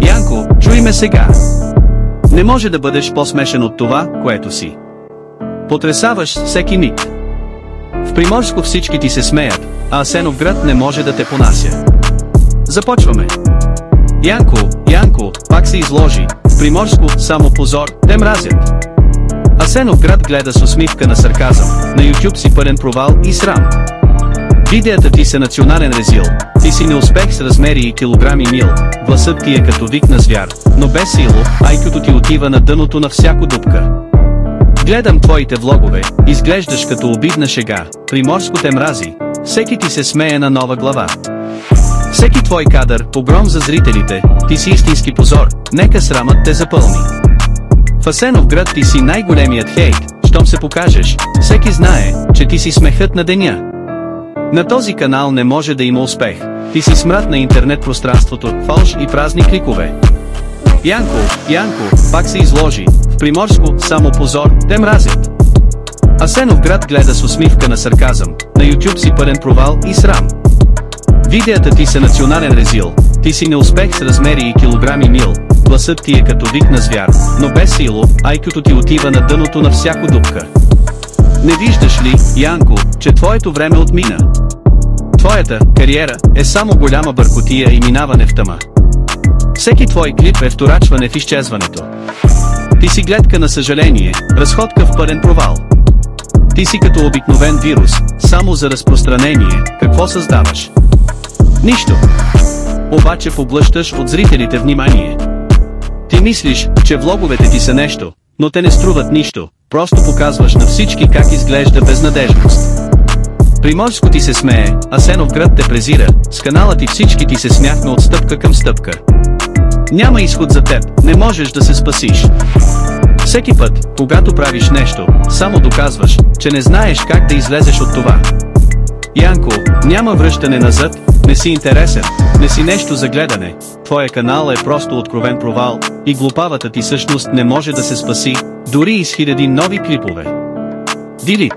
Янко, чуй ме сега. Не може да бъдеш по-смешен от това, което си. Потресаваш всеки миг. В Приморско всички ти се смеят, а Асеновград не може да те понася. Започваме. Янко, пак се изложи. В Приморско само позор, те мразят. Асеновград гледа с усмивка на сарказъм. На YouTube си пълен провал и срам. Видеята ти са национален резил. Ти си неуспех с размери и килограми мил. Гласът ти е като вик на звяр, но без сило, айкюто ти отива на дъното на всяко дупка. Гледам твоите влогове, изглеждаш като обидна шега. Приморско те мрази, всеки ти се смее на нова глава. Всеки твой кадър, погром за зрителите, ти си истински позор, нека срамът те запълни. В Асеновград ти си най-големият хейт, щом се покажеш, всеки знае, че ти си смехът на деня. На този канал не може да има успех, ти си смрад на интернет пространството, фалш и празни кликове. Янко, пак се изложи. В Приморско само позор, те мразят. Асеновград гледа с усмивка на сарказъм. На YouTube си пълен провал и срам. Видеята ти са национален резил. Ти си неуспех с размери и килограми мил. Гласът ти е като вик на звяр, но без сило, айкюто ти отива на дъното на всяко дупка. Не виждаш ли, Янко, че твоето време отмина? Твоята кариера е само голяма бъркотия и минаване в тъма. Всеки твой клип е вторачване в изчезването. Ти си гледка на съжаление, разходка в пълен провал. Ти си като обикновен вирус, само за разпространение, какво създаваш? Нищо. Обаче поглъщаш от зрителите внимание. Ти мислиш, че влоговете ти са нещо, но те не струват нищо, просто показваш на всички как изглежда безнадежност. Приморско ти се смее, Асеновград те презира, с канала ти всички ти се смяхме от стъпка към стъпка. Няма изход за теб, не можеш да се спасиш. Всеки път, когато правиш нещо, само доказваш, че не знаеш как да излезеш от това. Янко, няма връщане назад, не си интересен, не си нещо за гледане, твоя канал е просто откровен провал, и глупавата ти същност не може да се спаси, дори и с хиляди нови клипове. Делит.